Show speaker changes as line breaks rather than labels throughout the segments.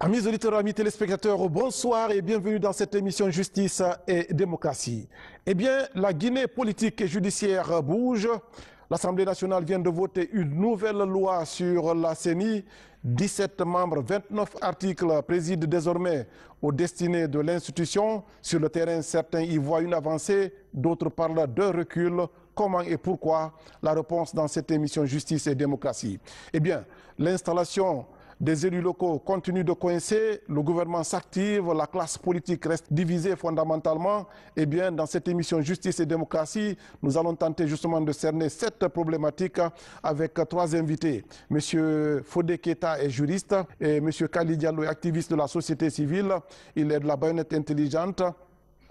Amis auditeurs, amis téléspectateurs, bonsoir et bienvenue dans cette émission Justice et démocratie. Eh bien, la Guinée politique et judiciaire bouge. L'Assemblée nationale vient de voter une nouvelle loi sur la CENI. 17 membres, 29 articles président désormais aux destinées de l'institution. Sur le terrain, certains y voient une avancée, d'autres parlent d'un recul. Comment et pourquoi? La réponse dans cette émission Justice et démocratie. Eh bien, l'installation des élus locaux continue de coincer, le gouvernement s'active, la classe politique reste divisée fondamentalement. Eh bien, dans cette émission Justice et démocratie, nous allons tenter justement de cerner cette problématique avec trois invités. Monsieur Fodé Keita est juriste et Monsieur Kali Diallo est activiste de la société civile. Il est de la baïonnette intelligente.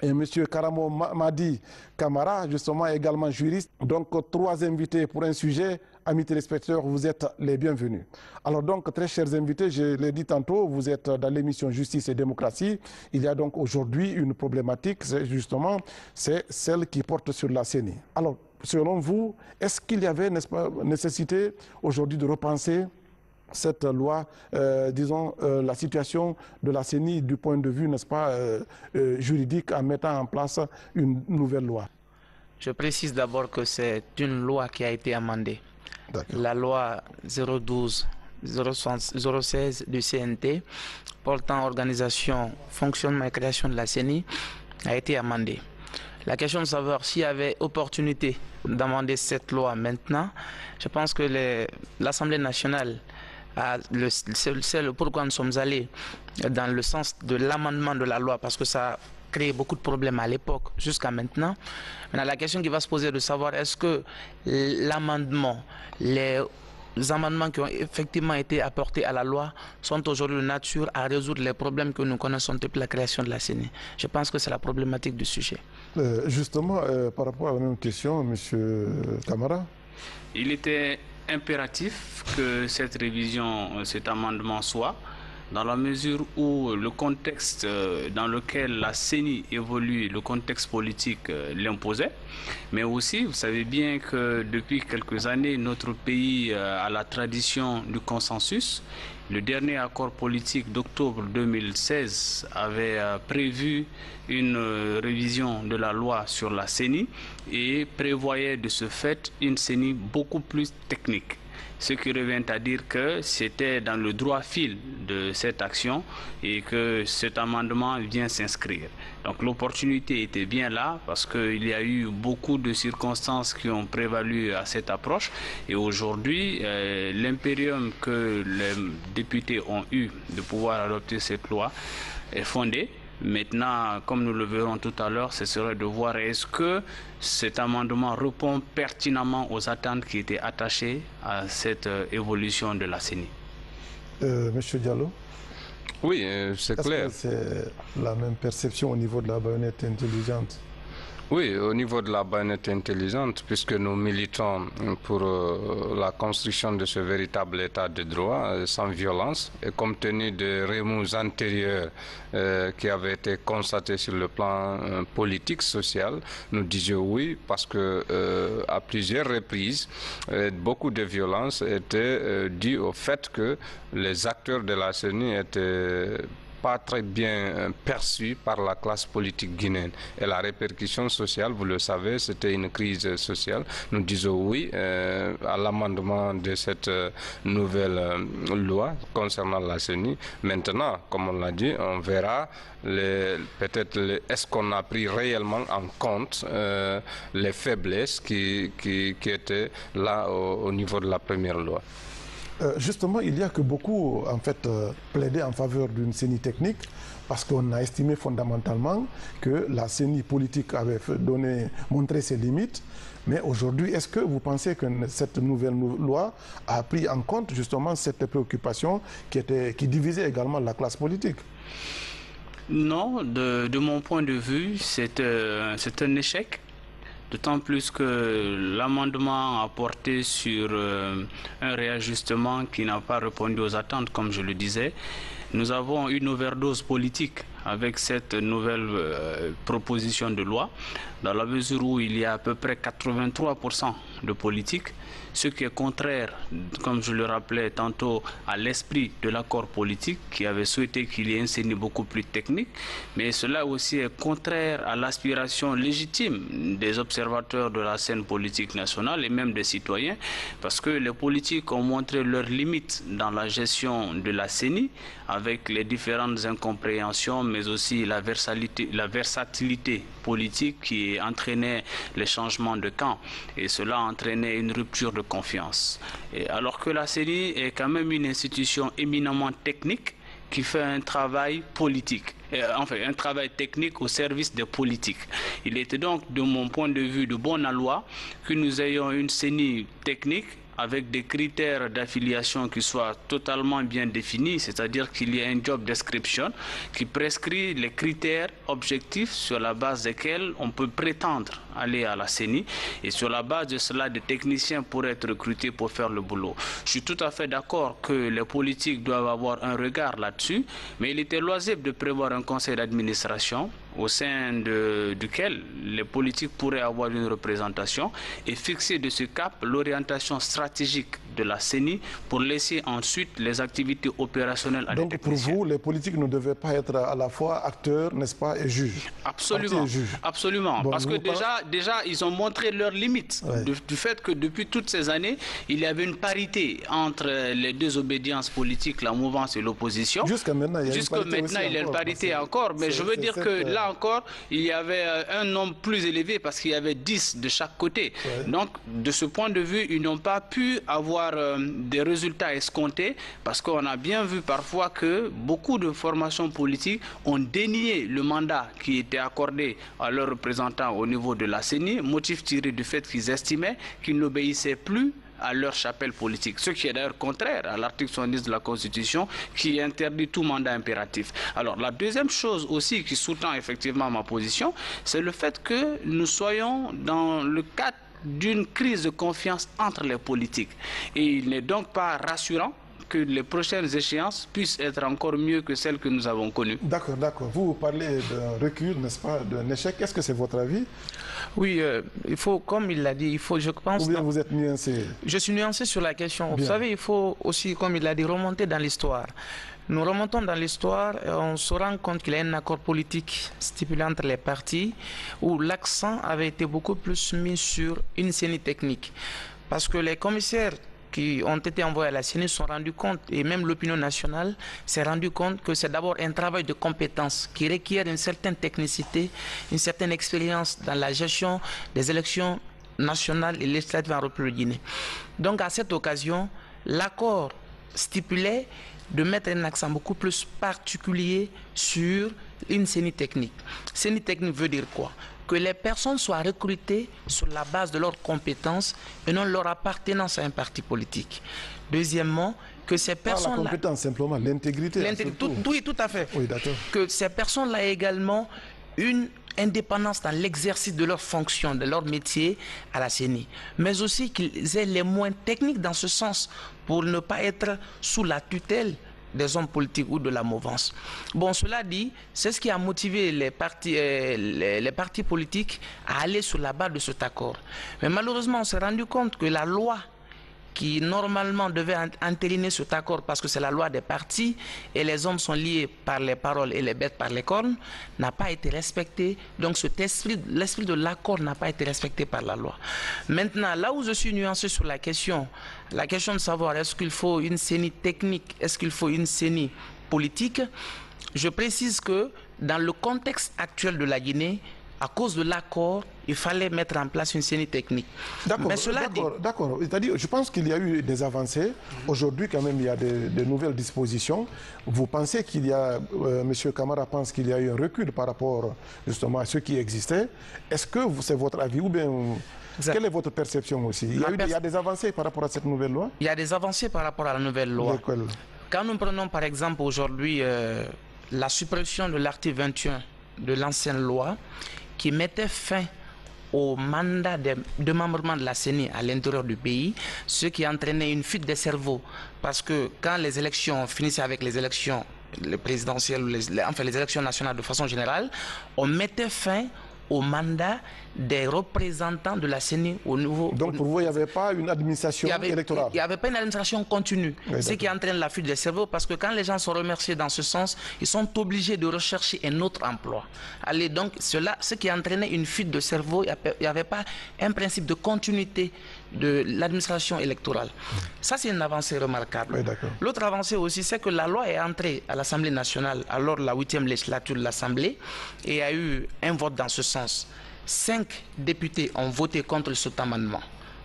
Et M. Karamo Madi Kamara, justement, également juriste. Donc, trois invités pour un sujet. Amis téléspectateurs, vous êtes les bienvenus. Alors donc, très chers invités, je l'ai dit tantôt, vous êtes dans l'émission Justice et démocratie. Il y a donc aujourd'hui une problématique, c'est celle qui porte sur la CENI. Alors, selon vous, est-ce qu'il y avait, n'est-ce pas, nécessité aujourd'hui de repenser cette loi, disons, la situation de la CENI du point de vue, n'est-ce pas, juridique en mettant en place une nouvelle loi?
Je précise d'abord que c'est une loi qui a été amendée. La loi 012-016 du CNT portant organisation, fonctionnement et création de la CENI a été amendée. La question de savoir s'il y avait opportunité d'amender cette loi maintenant, je pense que l'Assemblée nationale c'est le pourquoi nous sommes allés dans le sens de l'amendement de la loi, parce que ça a créé beaucoup de problèmes à l'époque jusqu'à maintenant. Maintenant, la question qui va se poser est de savoir est-ce que l'amendement, les amendements qui ont effectivement été apportés à la loi sont aujourd'hui de nature à résoudre les problèmes que nous connaissons depuis la création de la CENI. Je pense que c'est la problématique du sujet.
Justement, par rapport à la même question, M. Kamara.
Il était impératif que cette révision, cet amendement soit, dans la mesure où le contexte dans lequel la CENI évolue, le contexte politique l'imposait, mais aussi, vous savez bien que depuis quelques années, notre pays a la tradition du consensus. Le dernier accord politique d'octobre 2016 avait prévu une révision de la loi sur la CENI et prévoyait de ce fait une CENI beaucoup plus technique. Ce qui revient à dire que c'était dans le droit fil de cette action et que cet amendement vient s'inscrire. Donc l'opportunité était bien là parce qu'il y a eu beaucoup de circonstances qui ont prévalu à cette approche. Et aujourd'hui, l'impérium que les députés ont eu de pouvoir adopter cette loi est fondé. Maintenant, comme nous le verrons tout à l'heure, ce serait de voir est-ce que cet amendement répond pertinemment aux attentes qui étaient attachées à cette évolution de la CENI.
Monsieur Diallo?
Oui, c'est clair.
Est-ce que c'est la même perception au niveau de la baïonnette intelligente?
Oui, au niveau de la baïonnette intelligente, puisque nous militons pour la construction de ce véritable état de droit sans violence, et compte tenu des remous antérieurs qui avaient été constatés sur le plan politique, social, nous disions oui, parce que à plusieurs reprises, beaucoup de violences étaient dues au fait que les acteurs de la CENI étaient pas très bien perçu par la classe politique guinéenne. Et la répercussion sociale, vous le savez, c'était une crise sociale. Nous disons oui à l'amendement de cette nouvelle loi concernant la CENI. Maintenant, comme on l'a dit, on verra peut-être est-ce qu'on a pris réellement en compte les faiblesses qui étaient là au niveau de la première loi.
Justement, il y a que beaucoup, en fait, plaidaient en faveur d'une CENI technique parce qu'on a estimé fondamentalement que la CENI politique avait montré ses limites. Mais aujourd'hui, est-ce que vous pensez que cette nouvelle loi a pris en compte justement cette préoccupation qui divisait également la classe politique?
Non, de mon point de vue, c'est un échec. D'autant plus que l'amendement a porté sur un réajustement qui n'a pas répondu aux attentes, comme je le disais. Nous avons une overdose politique avec cette nouvelle proposition de loi, dans la mesure où il y a à peu près 83% de politique, ce qui est contraire, comme je le rappelais tantôt, à l'esprit de l'accord politique qui avait souhaité qu'il y ait une CENI beaucoup plus technique, mais cela aussi est contraire à l'aspiration légitime des observateurs de la scène politique nationale et même des citoyens, parce que les politiques ont montré leurs limites dans la gestion de la CENI, avec les différentes incompréhensions, mais aussi la versatilité politique qui entraînait les changements de camp, et cela entraînait une rupture de confiance. Et alors que la CENI est quand même une institution éminemment technique qui fait un travail politique, enfin un travail technique au service des politiques. Il était donc, de mon point de vue, de bon aloi que nous ayons une CENI technique avec des critères d'affiliation qui soient totalement bien définis, c'est-à-dire qu'il y ait un job description qui prescrit les critères objectifs sur la base desquels on peut prétendre aller à la CENI, et sur la base de cela, des techniciens pourraient être recrutés pour faire le boulot. Je suis tout à fait d'accord que les politiques doivent avoir un regard là-dessus, mais il était loisible de prévoir un conseil d'administration au sein duquel les politiques pourraient avoir une représentation et fixer de ce cap l'orientation stratégique de la CENI pour laisser ensuite les activités opérationnelles à des techniciens.
Donc pour vous, les politiques ne devaient pas être à la fois acteurs, n'est-ce pas, et juges?
Absolument, absolument.
Bon,
parce que déjà, ils ont montré leurs limites du fait que depuis toutes ces années, il y avait une parité entre les deux obédiences politiques, la mouvance et l'opposition.
Jusqu'à maintenant, il y a
une parité encore, mais je veux dire que là encore, il y avait un nombre plus élevé parce qu'il y avait 10 de chaque côté. Donc, de ce point de vue, ils n'ont pas pu avoir des résultats escomptés, parce qu'on a bien vu parfois que beaucoup de formations politiques ont dénié le mandat qui était accordé à leurs représentants au niveau de la CENI, motif tiré du fait qu'ils estimaient qu'ils n'obéissaient plus à leur chapelle politique, ce qui est d'ailleurs contraire à l'article 70 de la Constitution qui interdit tout mandat impératif. Alors la deuxième chose aussi qui sous-tend effectivement ma position, c'est le fait que nous soyons dans le cadre d'une crise de confiance entre les politiques. Et il n'est donc pas rassurant que les prochaines échéances puissent être encore mieux que celles que nous avons connues.
D'accord, d'accord. Vous parlez d'un recul, n'est-ce pas, d'un échec. Est-ce que c'est votre avis?
Oui, il faut, comme il l'a dit, il faut, je pense...
Ou bien vous êtes nuancé?
Je suis nuancé sur la question.
Bien.
Vous savez, il faut aussi, comme il l'a dit, remonter dans l'histoire. Nous remontons dans l'histoire et on se rend compte qu'il y a un accord politique stipulé entre les partis où l'accent avait été beaucoup plus mis sur une CENI technique. Parce que les commissaires qui ont été envoyés à la CENI se sont rendus compte, et même l'opinion nationale s'est rendue compte que c'est d'abord un travail de compétence qui requiert une certaine technicité, une certaine expérience dans la gestion des élections nationales et législatives en République de Guinée. Donc à cette occasion, l'accord stipulait de mettre un accent beaucoup plus particulier sur une CENI technique. CENI technique veut dire quoi? Que les personnes soient recrutées sur la base de leurs compétences et non leur appartenance à un parti politique. Deuxièmement, que ces personnes-là...
Pas la compétence, simplement l'intégrité.
Oui, tout à fait.
Oui, d'accord.
Que ces personnes-là aient également une indépendance dans l'exercice de leurs fonctions, de leur métier à la CENI, mais aussi qu'ils aient les moyens techniques dans ce sens pour ne pas être sous la tutelle des hommes politiques ou de la mouvance. Bon, cela dit, c'est ce qui a motivé les partis politiques à aller sur la base de cet accord. Mais malheureusement, on s'est rendu compte que la loi qui normalement devait entériner cet accord, parce que c'est la loi des partis et les hommes sont liés par les paroles et les bêtes par les cornes, n'a pas été respectée. Donc l'esprit de l'accord n'a pas été respecté par la loi. Maintenant, là où je suis nuancé sur la question de savoir est-ce qu'il faut une CENI technique, est-ce qu'il faut une CENI politique, je précise que dans le contexte actuel de la Guinée, à cause de l'accord, il fallait mettre en place une CENI technique.
D'accord. C'est-à-dire, je pense qu'il y a eu des avancées. Aujourd'hui, quand même, il y a de nouvelles dispositions. Vous pensez qu'il y a, M. Camara pense qu'il y a eu un recul par rapport justement à ce qui existait. Est-ce que c'est votre avis ou bien... Exact. Quelle est votre perception aussi? Il y a des avancées par rapport à cette nouvelle loi? Il
y a des avancées par rapport à la nouvelle loi. Quand nous prenons par exemple aujourd'hui la suppression de l'article 21 de l'ancienne loi, qui mettait fin au mandat de démembrement de la CENI à l'intérieur du pays, ce qui entraînait une fuite des cerveaux. Parce que quand les élections finissaient avec les élections présidentielles, enfin les élections nationales de façon générale, on mettait fin au mandat des représentants de la CENI au niveau...
Donc pour vous, il n'y avait pas une administration électorale?
Il n'y avait pas une administration continue,
oui,
ce qui entraîne la fuite des cerveaux, parce que quand les gens sont remerciés dans ce sens, ils sont obligés de rechercher un autre emploi. Allez, donc cela, ce qui entraînait une fuite de cerveau, il n'y avait pas un principe de continuité de l'administration électorale. Ça, c'est une avancée remarquable.
Oui,
l'autre avancée aussi, c'est que la loi est entrée à l'Assemblée nationale, alors la 8e législature de l'Assemblée, et il y a eu un vote dans ce sens. 5 députés ont voté contre cet amendement.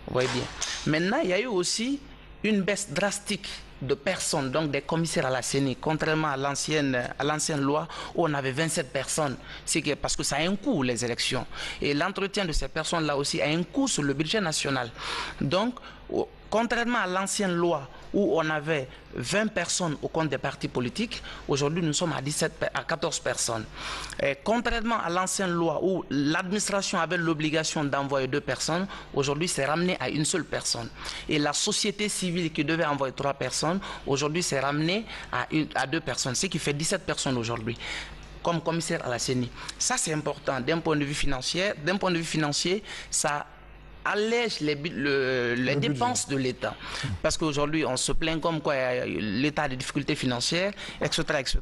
Vous voyez bien. Maintenant, il y a eu aussi une baisse drastique de personnes, donc des commissaires à la CENI, contrairement à l'ancienne loi où on avait 27 personnes. C'est parce que ça a un coût, les élections. Et l'entretien de ces personnes-là aussi a un coût sur le budget national. Donc, contrairement à l'ancienne loi où on avait 20 personnes au compte des partis politiques, aujourd'hui nous sommes à 14 personnes. Et contrairement à l'ancienne loi où l'administration avait l'obligation d'envoyer 2 personnes, aujourd'hui c'est ramené à une seule personne. Et la société civile qui devait envoyer 3 personnes, aujourd'hui c'est ramené à 2 personnes, ce qui fait 17 personnes aujourd'hui comme commissaire à la CENI. Ça c'est important d'un point de vue financier. D'un point de vue financier, ça allège les dépenses de l'État. Parce qu'aujourd'hui, on se plaint comme quoi l'État a des difficultés financières, etc. etc.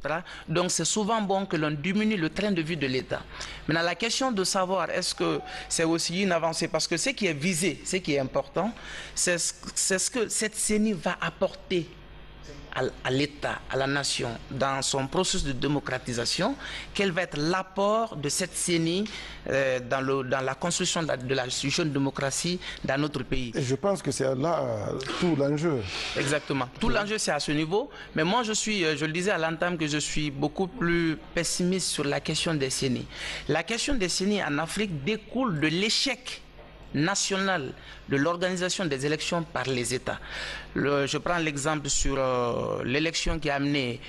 Donc, c'est souvent bon que l'on diminue le train de vie de l'État. Maintenant, la question de savoir est-ce que c'est aussi une avancée, parce que ce qui est visé, ce qui est important, c'est ce que cette CENI va apporter à l'État, à la nation, dans son processus de démocratisation, quel va être l'apport de cette CENI dans la construction de la jeune démocratie dans notre pays.
Et je pense que c'est là tout l'enjeu.
Exactement. Tout l'enjeu, c'est à ce niveau. Mais moi, je le disais à l'entame que je suis beaucoup plus pessimiste sur la question des CENI. La question des CENI en Afrique découle de l'échec national de l'organisation des élections par les États. Je prends l'exemple sur l'élection qui a amené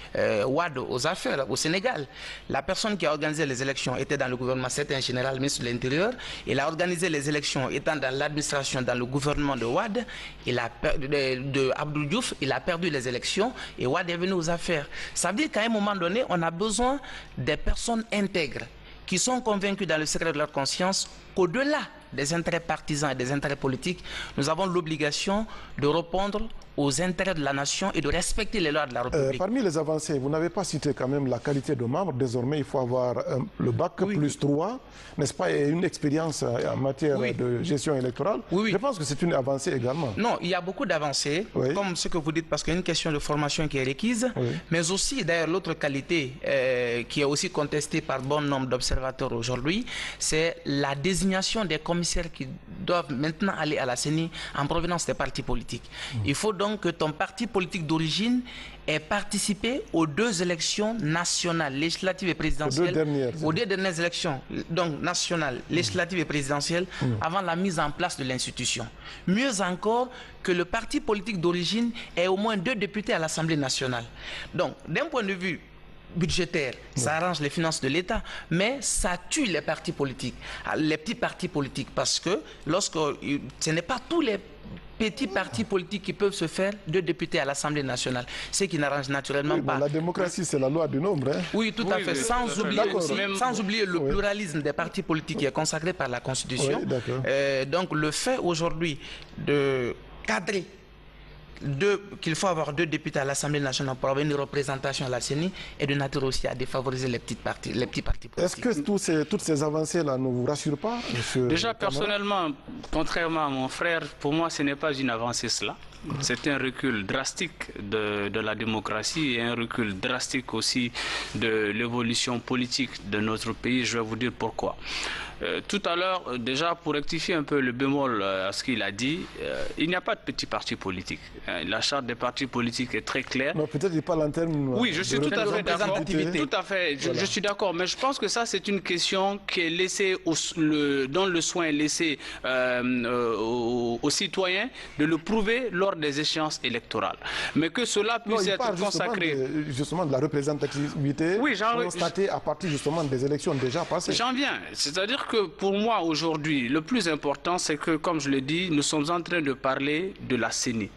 Wade aux affaires au Sénégal. La personne qui a organisé les élections était dans le gouvernement, c'était un général ministre de l'Intérieur. Il a organisé les élections étant dans l'administration, dans le gouvernement de Wade, de Abdou Diouf, il a perdu les élections et Wade est venu aux affaires. Ça veut dire qu'à un moment donné, on a besoin des personnes intègres qui sont convaincus dans le secret de leur conscience qu'au-delà des intérêts partisans et des intérêts politiques, nous avons l'obligation de répondre aux intérêts de la nation et de respecter les lois de la République.
Parmi les avancées, vous n'avez pas cité quand même la qualité de membre. Désormais, il faut avoir le bac plus 3, n'est-ce pas, et une expérience en matière de gestion électorale. Je pense que c'est une avancée également.
Non, il y a beaucoup d'avancées, comme ce que vous dites, parce qu'il y a une question de formation qui est requise, mais aussi, d'ailleurs, l'autre qualité qui est aussi contestée par bon nombre d'observateurs aujourd'hui, c'est la désignation des commissaires qui doivent maintenant aller à la CENI en provenance des partis politiques. Il faut donc que ton parti politique d'origine ait participé aux 2 élections nationales, législatives et présidentielles, aux deux dernières élections, donc nationales, législatives et présidentielles, avant la mise en place de l'institution. Mieux encore, que le parti politique d'origine ait au moins 2 députés à l'Assemblée nationale. Donc, d'un point de vue budgétaire, ça arrange les finances de l'État, mais ça tue les partis politiques, les petits partis politiques, parce que ce n'est pas tous les petits partis politiques qui peuvent se faire 2 députés à l'Assemblée nationale, ce qui n'arrange naturellement pas.
La démocratie, c'est la loi du nombre. Hein.
Oui, tout à fait. Sans oublier le pluralisme des partis politiques qui est consacré par la Constitution. Donc le fait aujourd'hui de cadrer qu'il faut avoir 2 députés à l'Assemblée nationale pour avoir une représentation à la CENI est de nature aussi à défavoriser les petits partis politiques.
Est-ce que toutes ces avancées-là ne vous rassurent pas, monsieur?
Déjà, personnellement, contrairement à mon frère, pour moi, ce n'est pas une avancée cela. C'est un recul drastique de la démocratie et un recul drastique aussi de l'évolution politique de notre pays. Je vais vous dire pourquoi. Tout à l'heure, déjà pour rectifier un peu le bémol à ce qu'il a dit, il n'y a pas de petits partis politiques. La charte des partis politiques est très claire.
Non, peut-être il parle en termes.
Oui, je suis tout à fait d'accord. Tout à fait, je suis d'accord. Mais je pense que ça, c'est une question qui est laissée dont le soin est laissé aux citoyens de le prouver lors des échéances électorales. Mais que cela puisse être consacré.
Justement de la représentativité constatée à partir justement des élections déjà passées.
J'en viens. C'est-à-dire que pour moi aujourd'hui, le plus important, c'est que, comme je l'ai dit, nous sommes en train de parler de la CENI.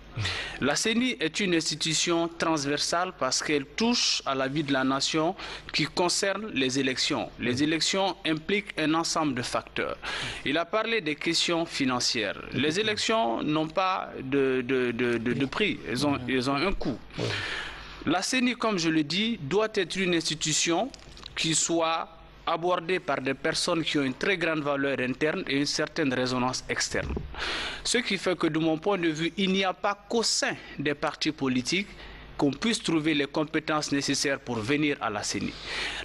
La CENI est une institution transversale parce qu'elle touche à la vie de la nation qui concerne les élections. Les élections impliquent un ensemble de facteurs. Il a parlé des questions financières. Les élections n'ont pas de prix, elles ont un coût. La CENI, comme je le dis, doit être une institution qui soit abordée par des personnes qui ont une très grande valeur interne et une certaine résonance externe. Ce qui fait que de mon point de vue, il n'y a pas qu'au sein des partis politiques qu'on puisse trouver les compétences nécessaires pour venir à la CENI.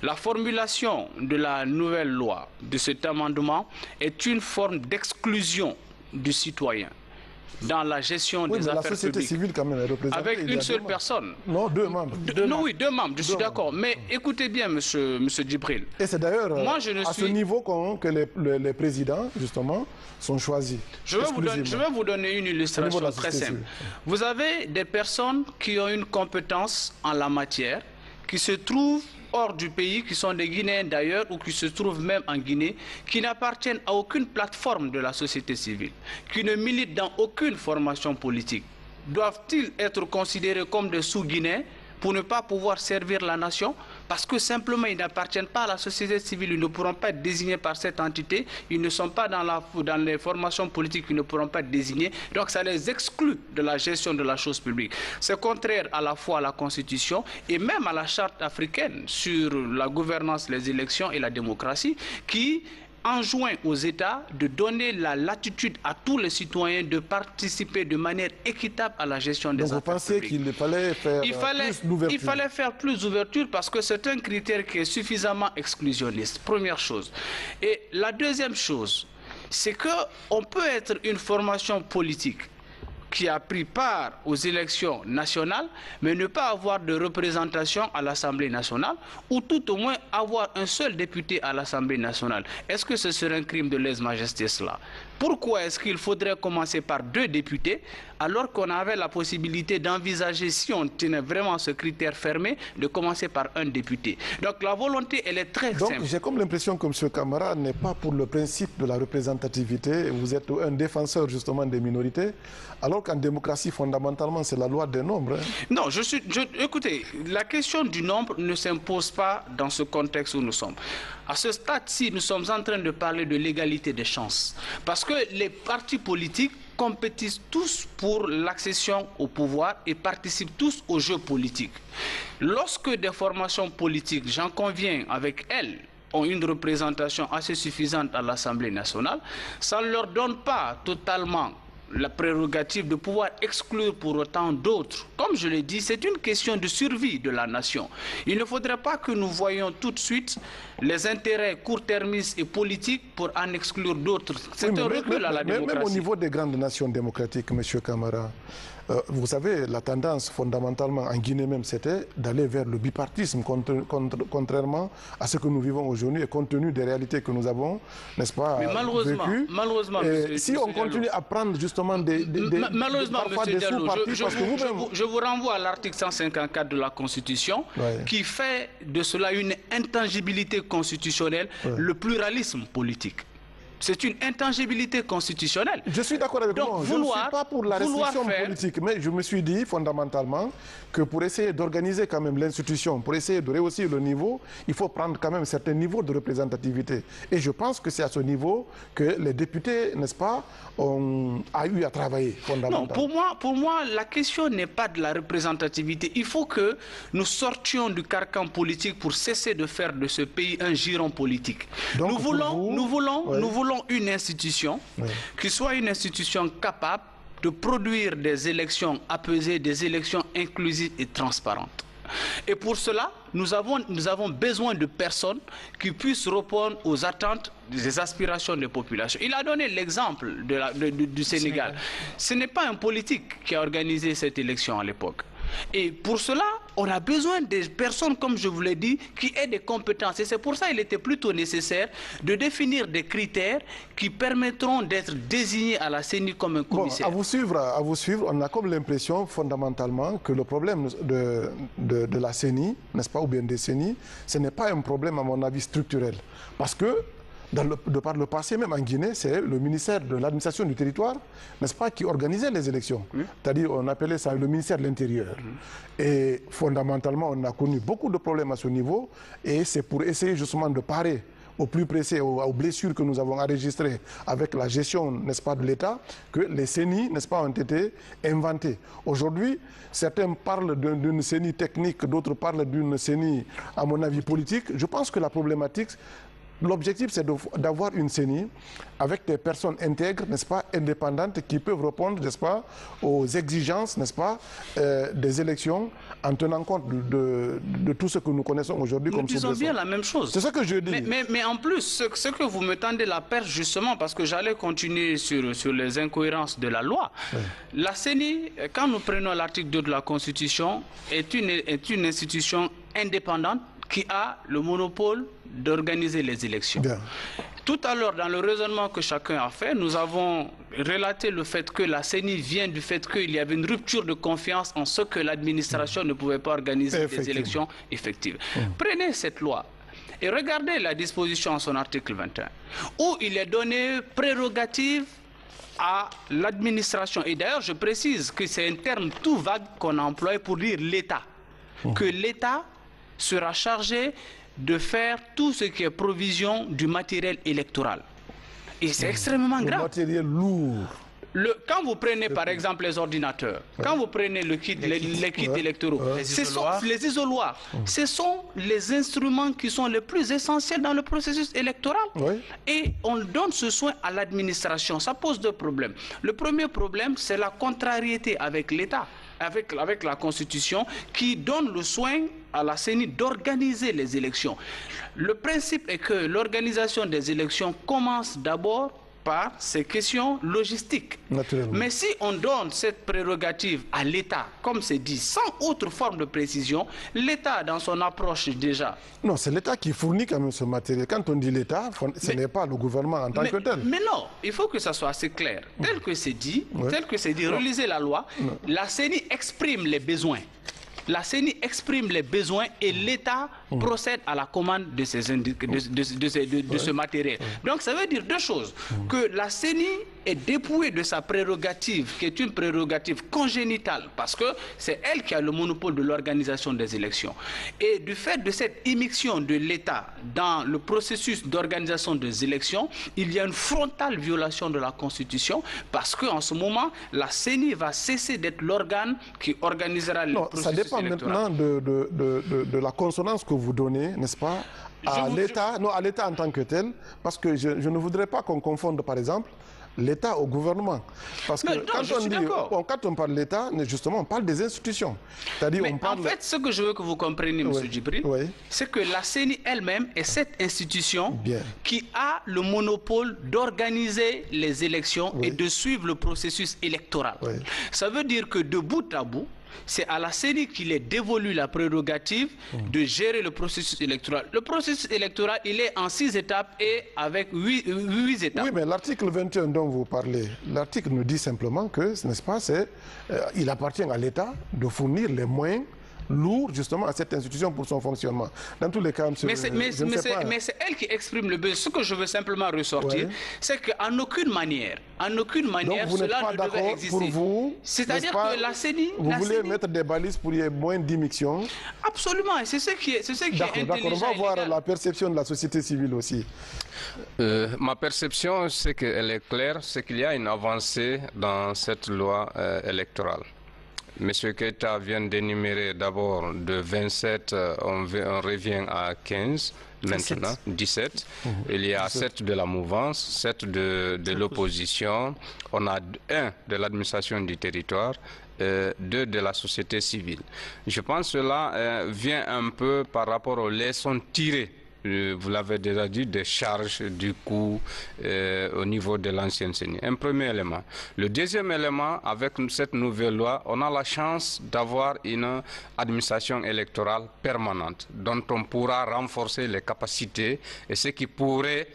La formulation de la nouvelle loi, de cet amendement, est une forme d'exclusion du citoyen dans la gestion des affaires publiques.
La société civile quand même est représentée.
Avec une seule personne.
Non, deux membres.
Oui, deux membres, je suis d'accord. Mais écoutez bien, monsieur Djibril.
Et c'est d'ailleurs à ce niveau que les présidents, justement, sont choisis.
Je vais vous donner une illustration très simple. Vous avez des personnes qui ont une compétence en la matière, qui se trouvent hors du pays, qui sont des Guinéens d'ailleurs, ou qui se trouvent même en Guinée, qui n'appartiennent à aucune plateforme de la société civile, qui ne militent dans aucune formation politique. Doivent-ils être considérés comme des sous-Guinéens pour ne pas pouvoir servir la nation? Parce que simplement ils n'appartiennent pas à la société civile, ils ne pourront pas être désignés par cette entité, ils ne sont pas dans les formations politiques, ils ne pourront pas être désignés, donc ça les exclut de la gestion de la chose publique. C'est contraire à la fois à la Constitution et même à la Charte africaine sur la gouvernance, les élections et la démocratie, qui enjoint aux États de donner la latitude à tous les citoyens de participer de manière équitable à la gestion des affaires publiques.
Donc vous pensez qu'il fallait faire plus d'ouverture? Il
fallait faire plus d'ouverture parce que c'est un critère qui est suffisamment exclusionniste, première chose. Et la deuxième chose, c'est qu'on peut être une formation politique qui a pris part aux élections nationales, mais ne pas avoir de représentation à l'Assemblée nationale, ou tout au moins avoir un seul député à l'Assemblée nationale. Est-ce que ce serait un crime de lèse-majesté cela? Pourquoi est-ce qu'il faudrait commencer par 2 députés alors qu'on avait la possibilité d'envisager, si on tenait vraiment ce critère fermé, de commencer par 1 député? Donc la volonté, elle est très simple.
Donc j'ai comme l'impression que M. Camara n'est pas pour le principe de la représentativité. Vous êtes un défenseur justement des minorités, alors qu'en démocratie, fondamentalement, c'est la loi des nombres. Hein.
Non, écoutez, la question du nombre ne s'impose pas dans ce contexte où nous sommes. À ce stade-ci, nous sommes en train de parler de l'égalité des chances. Parce que les partis politiques compétissent tous pour l'accession au pouvoir et participent tous au jeu politique. Lorsque des formations politiques, j'en conviens avec elles, ont une représentation assez suffisante à l'Assemblée nationale, ça ne leur donne pas totalement la prérogative de pouvoir exclure pour autant d'autres. Comme je l'ai dit, c'est une question de survie de la nation. Il ne faudrait pas que nous voyions tout de suite les intérêts court-termistes et politiques pour en exclure d'autres. C'est un recul à la démocratie.
Même au niveau des grandes nations démocratiques, M. Camara, vous savez, la tendance fondamentalement en Guinée même, c'était d'aller vers le bipartisme, contrairement à ce que nous vivons aujourd'hui et compte tenu des réalités que nous avons, n'est-ce pas, vécues.
Malheureusement,
si on continue à prendre justement
malheureusement,
parfois des sous-partis,
je vous renvoie à l'article 154 de la Constitution, qui fait de cela une intangibilité constitutionnelle, le pluralisme politique. C'est une intangibilité constitutionnelle.
Je suis d'accord avec vous. Je ne suis pas pour la restriction politique, mais je me suis dit fondamentalement que pour essayer d'organiser quand même l'institution, pour essayer de rehausser le niveau, il faut prendre quand même un certain niveau de représentativité. Et je pense que c'est à ce niveau que les députés, n'est-ce pas, ont eu à travailler fondamentalement.
Non, pour moi, la question n'est pas de la représentativité. Il faut que nous sortions du carcan politique pour cesser de faire de ce pays un giron politique. Donc, nous voulons une institution qui soit une institution capable de produire des élections apaisées, des élections inclusives et transparentes. Et pour cela, nous avons besoin de personnes qui puissent répondre aux attentes, des aspirations des populations. Il a donné l'exemple du Sénégal. Ce n'est pas un politique qui a organisé cette élection à l'époque. Et pour cela, on a besoin des personnes, comme je vous l'ai dit, qui aient des compétences. Et c'est pour ça qu'il était plutôt nécessaire de définir des critères qui permettront d'être désignés à la CENI comme un commissaire.
À vous suivre, on a comme l'impression fondamentalement que le problème de la CENI, n'est-ce pas, ou bien des CENI, ce n'est pas un problème à mon avis structurel. Parce que de par le passé, même en Guinée, c'est le ministère de l'administration du territoire, n'est-ce pas, qui organisait les élections. C'est-à-dire, on appelait ça le ministère de l'Intérieur. Et fondamentalement, on a connu beaucoup de problèmes à ce niveau, et c'est pour essayer justement de parer au plus pressé aux blessures que nous avons enregistrées avec la gestion, n'est-ce pas, de l'État, que les CENI, n'est-ce pas, ont été inventés. Aujourd'hui, certains parlent d'une CENI technique, d'autres parlent d'une CENI, à mon avis, politique. Je pense que la problématique, l'objectif, c'est d'avoir une CENI avec des personnes intègres, n'est-ce pas, indépendantes, qui peuvent répondre, n'est-ce pas, aux exigences, n'est-ce pas, des élections, en tenant compte de tout ce que nous connaissons aujourd'hui comme
sous-baissant. Nous disons bien la même chose.
C'est ça que je dis.
Mais en plus, ce que vous me tendez la perche, justement, parce que j'allais continuer sur les incohérences de la loi. Oui. La CENI, quand nous prenons l'article 2 de la Constitution, est une institution indépendante qui a le monopole d'organiser les élections. Bien. Tout à l'heure, dans le raisonnement que chacun a fait, nous avons relaté le fait que la CENI vient du fait qu'il y avait une rupture de confiance en ce que l'administration ne pouvait pas organiser des élections effectives. Prenez cette loi et regardez la disposition en son article 21, où il est donné prérogative à l'administration. Et d'ailleurs, je précise que c'est un terme tout vague qu'on a employé pour dire l'État. Que l'État sera chargé de faire tout ce qui est provision du matériel électoral. Et c'est extrêmement grave.
Le matériel lourd.
Quand vous prenez par exemple les ordinateurs, quand vous prenez les kits électoraux, les isoloirs, ce sont les instruments qui sont les plus essentiels dans le processus électoral. Et on donne ce soin à l'administration. Ça pose deux problèmes. Le premier problème, c'est la contrariété avec l'État, avec la Constitution, qui donne le soin à la CENI d'organiser les élections. Le principe est que l'organisation des élections commence d'abord par ces questions logistiques. Mais si on donne cette prérogative à l'État, comme c'est dit, sans autre forme de précision, l'État, dans son approche déjà...
Non, c'est l'État qui fournit quand même ce matériel. Quand on dit l'État, ce n'est pas le gouvernement en tant que tel.
Mais non, il faut que ça soit assez clair. Tel que c'est dit, relisez la loi, la CENI exprime les besoins. La CENI exprime les besoins et l'État procède à la commande de ce matériel. Donc ça veut dire deux choses. Que la CENI est dépouillée de sa prérogative, qui est une prérogative congénitale, parce que c'est elle qui a le monopole de l'organisation des élections. Et du fait de cette immixtion de l'État dans le processus d'organisation des élections, il y a une frontale violation de la Constitution, parce qu'en ce moment, la CENI va cesser d'être l'organe qui organisera le processus électoral. Ça dépend
maintenant de la consonance que vous donnez, n'est-ce pas, à l'État, non, à l'État en tant que tel, parce que je ne voudrais pas qu'on confonde, par exemple, l'État au gouvernement. Parce que quand on parle de l'État, justement, on parle des institutions. C'est-à-dire, on parle...
En fait, ce que je veux que vous compreniez, M. Djibril, c'est que la CENI elle-même est cette institution qui a le monopole d'organiser les élections et de suivre le processus électoral. Ça veut dire que de bout à bout, c'est à la CENI qu'il est dévolu la prérogative de gérer le processus électoral. Le processus électoral, il est en 6 étapes et avec 8 étapes.
Oui, mais l'article 21 dont vous parlez, l'article nous dit simplement que, n'est-ce pas, il appartient à l'État de fournir les moyens lourd justement à cette institution pour son fonctionnement. Dans tous les cas,
mais c'est elle qui exprime le besoin. Ce que je veux simplement ressortir, c'est qu'en aucune manière,
donc,
cela ne devait exister. C'est-à-dire que la CENI...
Vous voulez mettre des balises pour qu'il y ait moins d'immixtion?
Absolument, et c'est ce qui est intelligent.
D'accord, on va voir la perception de la société civile aussi.
Ma perception, c'est qu'elle est claire, c'est qu'il y a une avancée dans cette loi électorale. M. Keïta vient d'énumérer d'abord de 27, on revient à 15, maintenant 17. Il y a 7 de la mouvance, 7 de l'opposition, on a 1 de l'administration du territoire, 2 de la société civile. Je pense que cela vient un peu par rapport aux leçons tirées. Vous l'avez déjà dit, des charges du coût au niveau de l'ancienne CENI. Un premier élément. Le deuxième élément, avec cette nouvelle loi, on a la chance d'avoir une administration électorale permanente dont on pourra renforcer les capacités et ce qui pourrait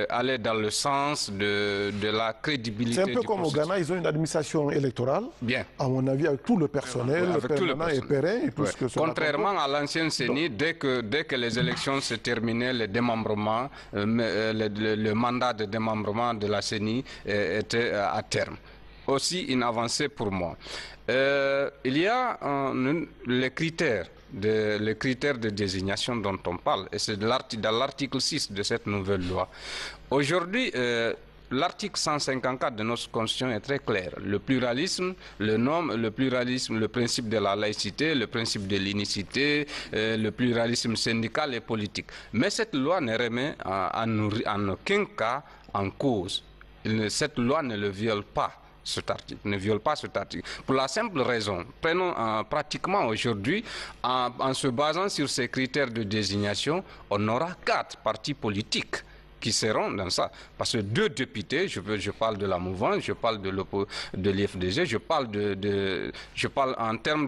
aller dans le sens de la crédibilité.
C'est un peu comme au Ghana, ils ont une administration électorale.
Bien.
À mon avis, avec tout le personnel, permanent et pérenne. Et tout ce que
contrairement à l'ancienne CENI, dès que les élections se terminaient, terminé le démembrement, le mandat de démembrement de la CENI était à terme. Aussi une avancée pour moi. Il y a les critères de désignation dont on parle, et c'est dans l'article 6 de cette nouvelle loi. Aujourd'hui, l'article 154 de notre Constitution est très clair. Le pluralisme, le principe de la laïcité, le principe de l'unicité, le pluralisme syndical et politique. Mais cette loi ne remet en aucun cas en cause. Cette loi ne le viole pas. Cet article ne viole pas cet article. Pour la simple raison, prenons pratiquement aujourd'hui, en se basant sur ces critères de désignation, on aura 4 partis politiques qui seront dans ça. Parce que 2 députés, je parle de la mouvance, je parle de l'IFDG, je parle en termes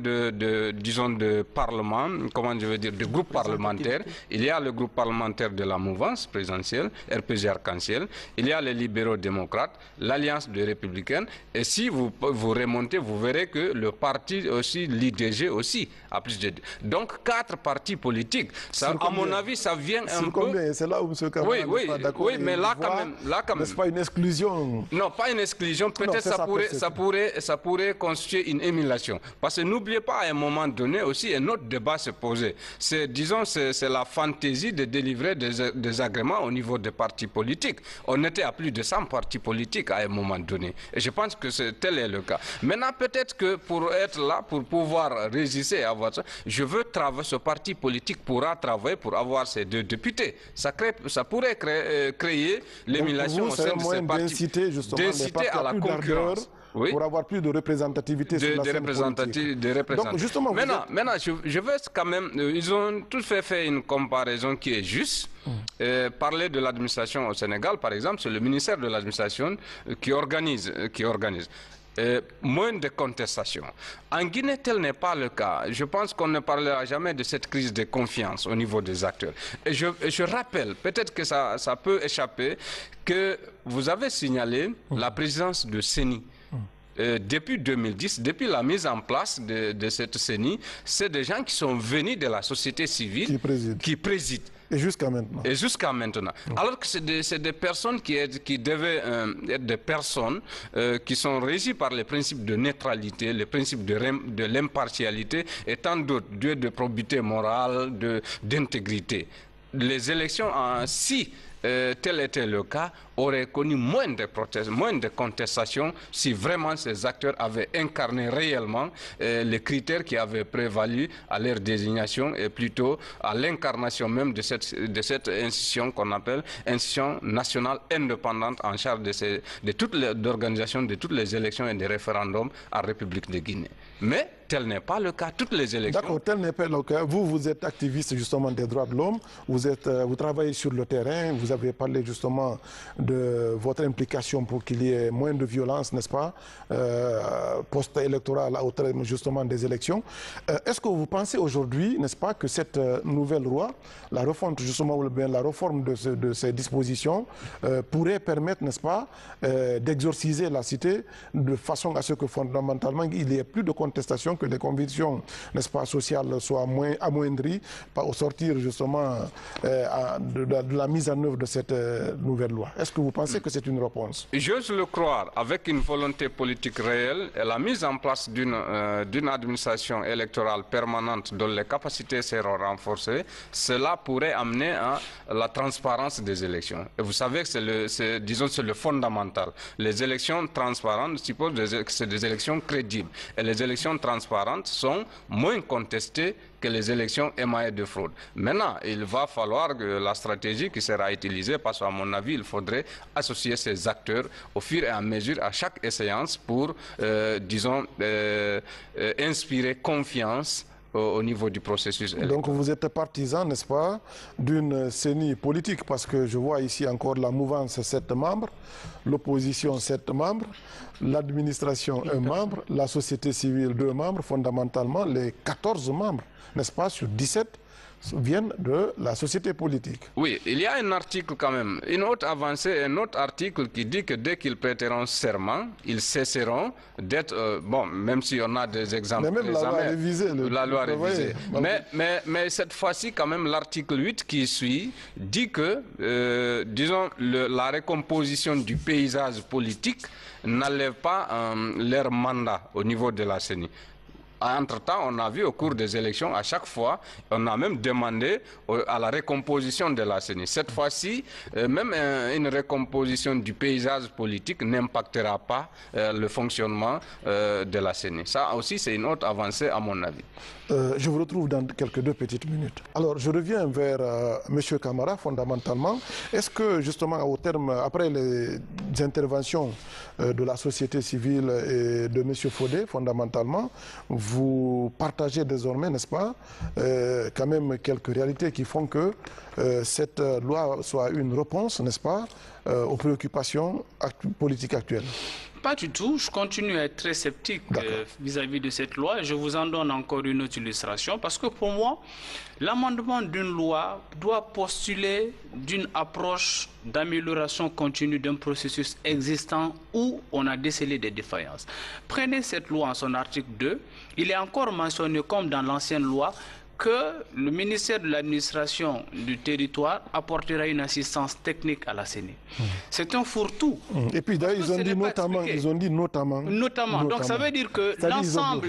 disons, de parlement, comment je veux dire, de groupe parlementaire. Il y a le groupe parlementaire de la mouvance présidentielle, RPG Arc-en-Ciel, il y a les libéraux démocrates, l'Alliance des républicaines, et si vous remontez, vous verrez que le parti aussi, l'IDG aussi, a plus de... Donc 4 partis politiques. Ça, à mon avis, ça vient un peu...
C'est là où M. Kamara
oui, mais là quand même...
N'est-ce pas une exclusion?
Non, pas une exclusion. Peut-être ça pourrait constituer une émulation. Parce que n'oubliez pas, à un moment donné aussi, un autre débat se posait. C'est la fantaisie de délivrer des agréments au niveau des partis politiques. On était à plus de 100 partis politiques à un moment donné. Et je pense que tel est le cas. Maintenant, peut-être que pour être là, pour pouvoir résister à votre... Je veux travailler, ce parti politique pourra travailler pour avoir ces 2 députés. Ça pourrait créer l'émulation au sein de ces partis.
D'inciter
à la concurrence. Oui.
Pour avoir plus de représentativité sur la scène politique.
Donc, justement, maintenant, je veux quand même... Ils ont tous fait une comparaison qui est juste. Parler de l'administration au Sénégal, par exemple, c'est le ministère de l'administration qui organise. Moins de contestation. En Guinée, tel n'est pas le cas. Je pense qu'on ne parlera jamais de cette crise de confiance au niveau des acteurs. Et je rappelle, peut-être que ça peut échapper, que vous avez signalé la présidence de CENI. Depuis 2010, depuis la mise en place de cette CENI, c'est des gens qui sont venus de la société civile qui président.
Et jusqu'à maintenant.
Alors que c'est des personnes qui devaient être des personnes qui sont régies par les principes de neutralité, les principes de l'impartialité et tant d'autres, de probité morale, d'intégrité. Les élections, si tel était le cas, auraient connu moins de protestes, moins de contestations si vraiment ces acteurs avaient incarné réellement les critères qui avaient prévalu à leur désignation et plutôt à l'incarnation même de cette institution qu'on appelle institution nationale indépendante en charge de toute l'organisation de toutes les élections et des référendums en République de Guinée. Mais tel n'est pas le cas. Toutes les élections...
D'accord, tel n'est pas le cas. Vous êtes activiste justement des droits de l'homme, vous travaillez sur le terrain, vous avez parlé justement de votre implication pour qu'il y ait moins de violence, n'est-ce pas, post-électorale au terme justement des élections. Est-ce que vous pensez aujourd'hui, n'est-ce pas, que cette nouvelle loi, la refonte justement, ou bien la réforme de ces dispositions pourrait permettre, n'est-ce pas, d'exorciser la cité de façon à ce que fondamentalement il n'y ait plus de contestation, que les convictions, n'est-ce pas, sociales soient amoindries au sortir justement de la mise en œuvre de cette nouvelle loi? Est-ce que vous pensez que c'est une réponse?
J'ose le croire, avec une volonté politique réelle et la mise en place d'une administration électorale permanente dont les capacités seront renforcées, cela pourrait amener à la transparence des élections. Et vous savez que c'est le fondamental. Les élections transparentes supposent que c'est des élections crédibles. Et les élections transparentes sont moins contestées que les élections émaillées de fraude. Maintenant, il va falloir que la stratégie qui sera utilisée, parce qu'à mon avis, il faudrait associer ces acteurs au fur et à mesure à chaque échéance pour, disons, inspirer confiance au niveau du processus électoral.
Donc vous êtes partisan, n'est-ce pas, d'une CENI politique, parce que je vois ici encore la mouvance 7 membres, l'opposition 7 membres, l'administration 1 membre, la société civile 2 membres, fondamentalement les 14 membres, n'est-ce pas, sur 17 viennent de la société politique.
Oui, il y a un article quand même, une autre avancée, un autre article qui dit que dès qu'ils prêteront serment, ils cesseront d'être, bon, même si on a des exemples.
Mais même la loi révisée.
La loi révisée. Mais cette fois-ci, quand même, l'article 8 qui suit dit que, disons, la recomposition du paysage politique n'enlève pas leur mandat au niveau de la CENI. Entre-temps, on a vu au cours des élections, à chaque fois, on a même demandé à la recomposition de la CENI. Cette fois-ci, même une recomposition du paysage politique n'impactera pas le fonctionnement de la CENI. Ça aussi, c'est une autre avancée à mon avis.
Je vous retrouve dans quelques 2 petites minutes. Alors, je reviens vers M. Camara, fondamentalement. Est-ce que, justement, au terme, après les interventions de la société civile et de M. Fodé, fondamentalement, vous partagez désormais, n'est-ce pas, quand même quelques réalités qui font que cette loi soit une réponse, n'est-ce pas, aux préoccupations politiques actuelles?
Pas du tout. Je continue à être très sceptique vis-à-vis de cette loi. Je vous en donne encore une autre illustration parce que pour moi, l'amendement d'une loi doit postuler d'une approche d'amélioration continue d'un processus existant où on a décelé des défaillances. Prenez cette loi en son article 2. Il est encore mentionné comme dans l'ancienne loi que le ministère de l'administration du territoire apportera une assistance technique à la CENI. C'est un fourre-tout.
Et puis d'ailleurs, ils ont dit notamment.
Donc ça veut dire que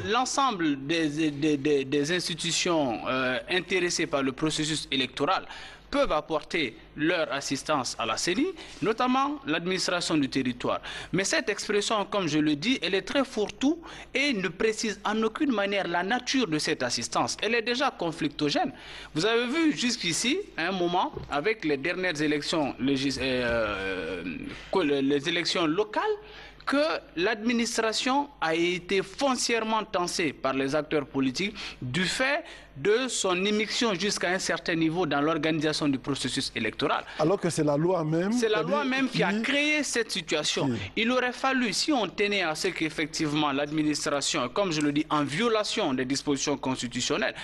l'ensemble des institutions intéressées par le processus électoral peuvent apporter leur assistance à la CENI, notamment l'administration du territoire. Mais cette expression, comme je le dis, elle est très fourre-tout et ne précise en aucune manière la nature de cette assistance. Elle est déjà conflictogène. Vous avez vu jusqu'ici, à un moment, avec les dernières élections, les élections locales, que l'administration a été foncièrement tensée par les acteurs politiques du fait de son immixtion jusqu'à un certain niveau dans l'organisation du processus électoral.
Alors que c'est la loi même.
C'est la loi même qui a créé cette situation. Il aurait fallu, si on tenait à ce qu'effectivement l'administration, comme je le dis, en violation des dispositions constitutionnelles,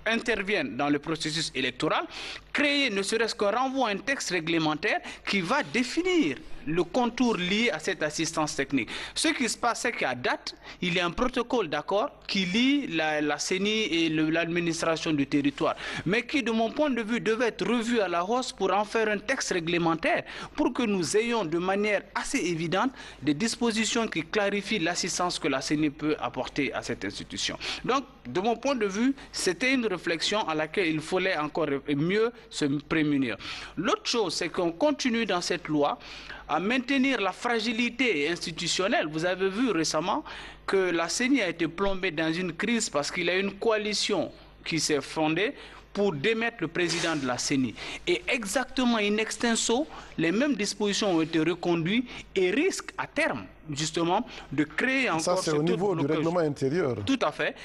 interviennent dans le processus électoral, créer ne serait-ce qu'un renvoi à un texte réglementaire qui va définir le contour lié à cette assistance technique. Ce qui se passe, c'est qu'à date, il y a un protocole d'accord qui lie la CENI et l'administration du territoire, mais qui, de mon point de vue, devait être revu à la hausse pour en faire un texte réglementaire, pour que nous ayons de manière assez évidente des dispositions qui clarifient l'assistance que la CENI peut apporter à cette institution. Donc, de mon point de vue, c'était une réflexion à laquelle il fallait encore mieux se prémunir. L'autre chose, c'est qu'on continue dans cette loi à maintenir la fragilité institutionnelle. Vous avez vu récemment que la CENI a été plombée dans une crise parce qu'il y a une coalition qui s'est fondée pour démettre le président de la CENI. Et exactement in extenso, les mêmes dispositions ont été reconduites et risquent à terme, justement, de créer encore...
Ça, c'est au niveau du règlement intérieur.
Tout à fait.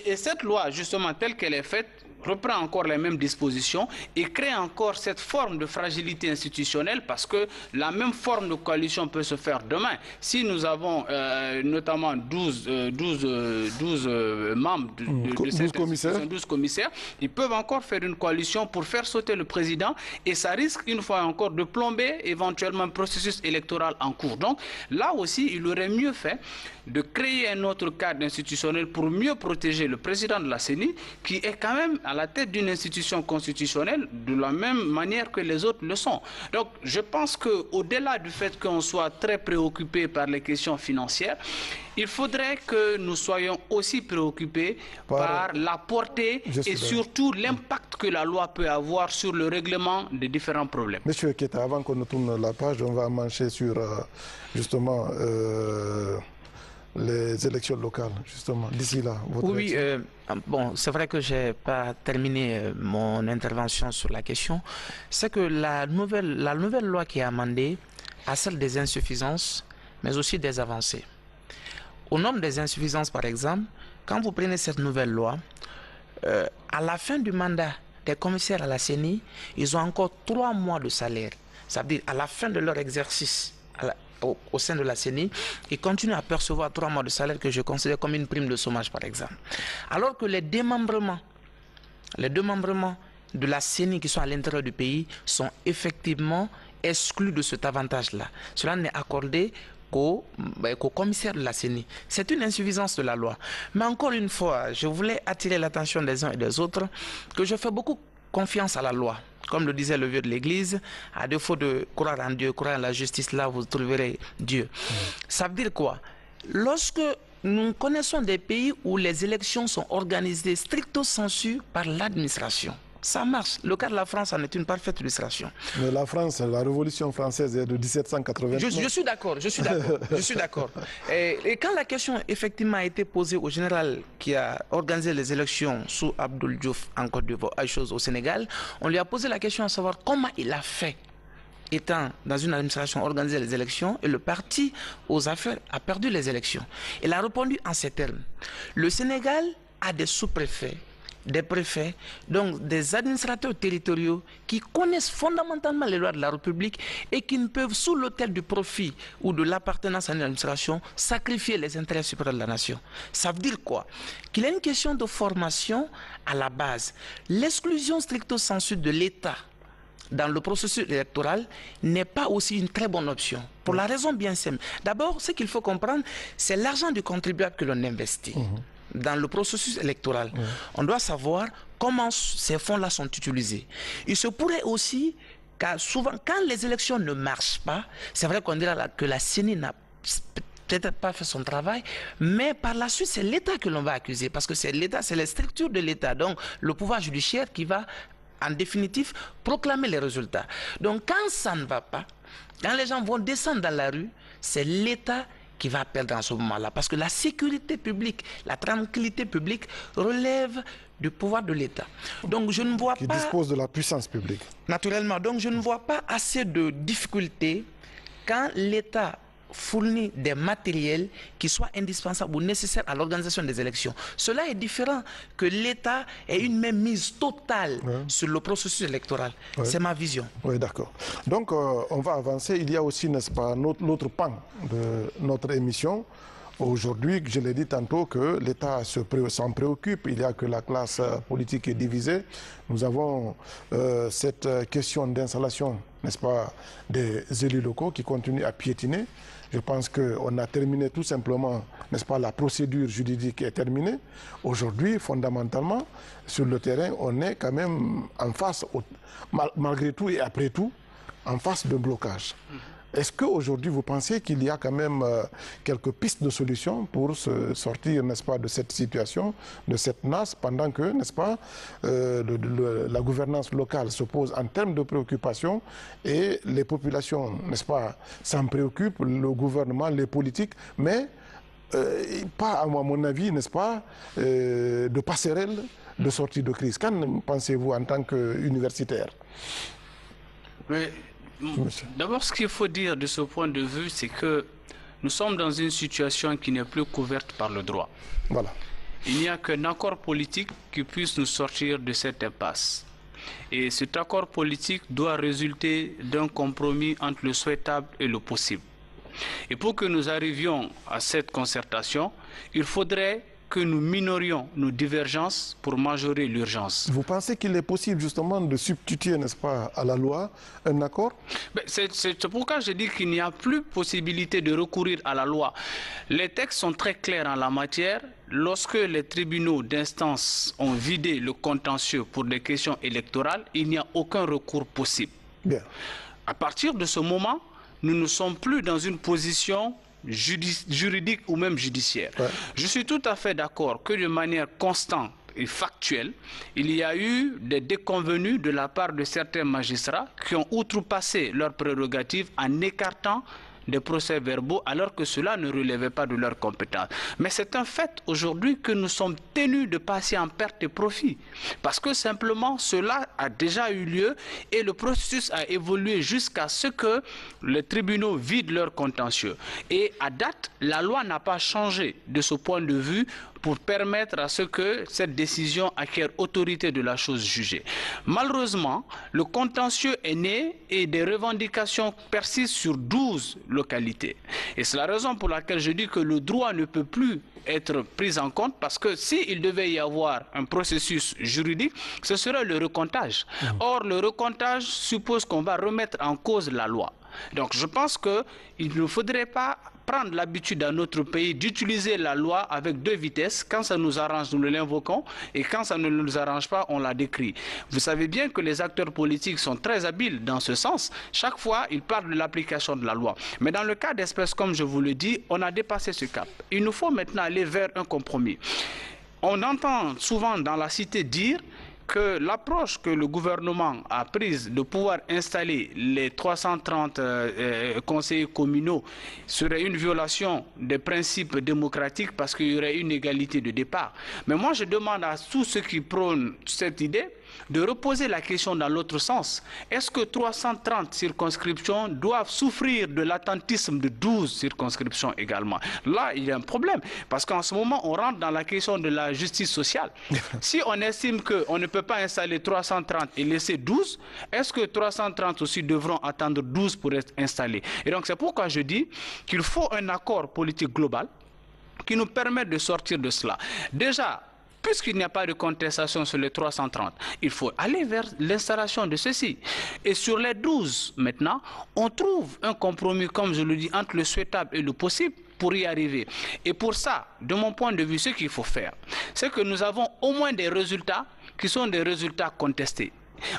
Et cette loi, justement, telle qu'elle est faite, reprend encore les mêmes dispositions et crée encore cette forme de fragilité institutionnelle parce que la même forme de coalition peut se faire demain. Si nous avons notamment 12 membres de cette institution, 12 commissaires, ils peuvent encore faire une coalition pour faire sauter le président et ça risque une fois encore de plomber éventuellement un processus électoral en cours. Donc là aussi, il aurait mieux fait de créer un autre cadre institutionnel pour mieux protéger le président de la CENI qui est quand même à la tête d'une institution constitutionnelle de la même manière que les autres le sont. Donc je pense qu'au-delà du fait qu'on soit très préoccupé par les questions financières, il faudrait que nous soyons aussi préoccupés par la portée et surtout l'impact que la loi peut avoir sur le règlement des différents problèmes.
Monsieur Keita, avant qu'on ne tourne la page, on va marcher sur justement les élections locales, justement. D'ici là, votre réaction.
Bon, c'est vrai que je n'ai pas terminé mon intervention sur la question. C'est que la nouvelle loi qui est amendée a celle des insuffisances, mais aussi des avancées. Au nombre des insuffisances, par exemple, quand vous prenez cette nouvelle loi, à la fin du mandat des commissaires à la CENI, ils ont encore 3 mois de salaire. Ça veut dire à la fin de leur exercice au sein de la CENI, ils continuent à percevoir 3 mois de salaire que je considère comme une prime de chômage, par exemple. Alors que les démembrements les démembrements de la CENI qui sont à l'intérieur du pays sont effectivement exclus de cet avantage-là. Cela n'est accordé qu'au commissaire de la CENI. C'est une insuffisance de la loi. Mais encore une fois, je voulais attirer l'attention des uns et des autres que je fais beaucoup confiance à la loi. Comme le disait le vieux de l'Église, à défaut de croire en Dieu, croire en la justice, là vous trouverez Dieu. Ça veut dire quoi? Lorsque nous connaissons des pays où les élections sont organisées stricto sensu par l'administration, ça marche. Le cas de la France en est une parfaite illustration.
Mais la France, la Révolution française est de 1789.
Je suis d'accord, je suis d'accord. Et quand la question effectivement a été posée au général qui a organisé les élections sous Abdoul Diouf en Côte d'Ivoire, au Sénégal, on lui a posé la question à savoir comment il a fait, étant dans une administration organisée les élections, et le parti aux affaires a perdu les élections. Il a répondu en ces termes. Le Sénégal a des sous-préfets, des préfets, donc des administrateurs territoriaux qui connaissent fondamentalement les lois de la République et qui ne peuvent, sous l'autel du profit ou de l'appartenance à une administration, sacrifier les intérêts supérieurs de la nation. Ça veut dire quoi? Qu'il y a une question de formation à la base. L'exclusion stricto sensu de l'État dans le processus électoral n'est pas aussi une très bonne option. Pour la raison bien simple. D'abord, ce qu'il faut comprendre, c'est l'argent du contribuable que l'on investit. Dans le processus électoral, on doit savoir comment ces fonds-là sont utilisés. Il se pourrait aussi, car souvent, quand les élections ne marchent pas, c'est vrai qu'on dira que la CENI n'a peut-être pas fait son travail, mais par la suite, c'est l'État que l'on va accuser, parce que c'est l'État, c'est les structures de l'État, donc le pouvoir judiciaire qui va, en définitive, proclamer les résultats. Donc quand ça ne va pas, quand les gens vont descendre dans la rue, c'est l'État qui va perdre en ce moment-là. Parce que la sécurité publique, la tranquillité publique relève du pouvoir de l'État. Donc je ne vois pas... Qui
dispose de la puissance publique.
Naturellement. Donc je ne vois pas assez de difficultés quand l'État fournit des matériels qui soient indispensables ou nécessaires à l'organisation des élections. Cela est différent que l'État ait une même mise totale sur le processus électoral. C'est ma vision. Oui,
d'accord. Donc, on va avancer. Il y a aussi, n'est-ce pas, l'autre pan de notre émission. Aujourd'hui, je l'ai dit tantôt, que l'État s'en préoccupe. Il n'y a que la classe politique est divisée. Nous avons cette question d'installation, n'est-ce pas, des élus locaux qui continuent à piétiner. Je pense qu'on a terminé tout simplement, n'est-ce pas, la procédure juridique est terminée. Aujourd'hui, fondamentalement, sur le terrain, on est quand même en face, malgré tout et après tout, en face d'un blocage. Est-ce qu'aujourd'hui, vous pensez qu'il y a quand même quelques pistes de solutions pour se sortir, n'est-ce pas, de cette situation, de cette nasse, pendant que, n'est-ce pas, la gouvernance locale se pose en termes de préoccupation et les populations, n'est-ce pas, s'en préoccupent, le gouvernement, les politiques, mais pas, à mon avis, n'est-ce pas, de passerelle de sortie de crise. Qu'en pensez-vous en tant qu'universitaire?
D'abord, ce qu'il faut dire de ce point de vue, c'est que nous sommes dans une situation qui n'est plus couverte par le droit.
Voilà.
Il n'y a qu'un accord politique qui puisse nous sortir de cette impasse. Et cet accord politique doit résulter d'un compromis entre le souhaitable et le possible. Et pour que nous arrivions à cette concertation, il faudrait que nous minorions nos divergences pour majorer l'urgence.
Vous pensez qu'il est possible justement de substituer, n'est-ce pas, à la loi un accord?
C'est pourquoi je dis qu'il n'y a plus possibilité de recourir à la loi. Les textes sont très clairs en la matière. Lorsque les tribunaux d'instance ont vidé le contentieux pour des questions électorales, il n'y a aucun recours possible.
Bien.
À partir de ce moment, nous ne sommes plus dans une position juridique ou même judiciaire. Je suis tout à fait d'accord que de manière constante et factuelle, il y a eu des déconvenues de la part de certains magistrats qui ont outrepassé leurs prérogatives en écartant des procès-verbaux alors que cela ne relevait pas de leurs compétences. Mais c'est un fait aujourd'hui que nous sommes tenus de passer en perte de profit parce que simplement cela a déjà eu lieu et le processus a évolué jusqu'à ce que les tribunaux vident leurs contentieux. Et à date, la loi n'a pas changé de ce point de vue pour permettre à ce que cette décision acquiert autorité de la chose jugée. Malheureusement, le contentieux est né et des revendications persistent sur 12 localités. Et c'est la raison pour laquelle je dis que le droit ne peut plus être pris en compte, parce que s'il devait y avoir un processus juridique, ce serait le recomptage. Or, le recomptage suppose qu'on va remettre en cause la loi. Donc je pense qu'il ne faudrait pas prendre l'habitude dans notre pays d'utiliser la loi avec deux vitesses. Quand ça nous arrange, nous l'invoquons, et quand ça ne nous arrange pas, on la décrit. Vous savez bien que les acteurs politiques sont très habiles dans ce sens. Chaque fois, ils parlent de l'application de la loi. Mais dans le cas d'espèce, comme je vous le dis, on a dépassé ce cap. Il nous faut maintenant aller vers un compromis. On entend souvent dans la cité dire que l'approche que le gouvernement a prise de pouvoir installer les 330 conseillers communaux serait une violation des principes démocratiques, parce qu'il y aurait une égalité de départ. Mais moi, je demande à tous ceux qui prônent cette idée de reposer la question dans l'autre sens. Est-ce que 330 circonscriptions doivent souffrir de l'attentisme de 12 circonscriptions également? Là, il y a un problème, parce qu'en ce moment, on rentre dans la question de la justice sociale. Si on estime qu'on ne peut pas installer 330 et laisser 12, est-ce que 330 aussi devront attendre 12 pour être installés? Et donc, c'est pourquoi je dis qu'il faut un accord politique global qui nous permette de sortir de cela. Déjà, puisqu'il n'y a pas de contestation sur les 330, il faut aller vers l'installation de ceci. Et sur les 12, maintenant, on trouve un compromis, comme je le dis, entre le souhaitable et le possible pour y arriver. Et pour ça, de mon point de vue, ce qu'il faut faire, c'est que nous avons au moins des résultats qui sont des résultats contestés.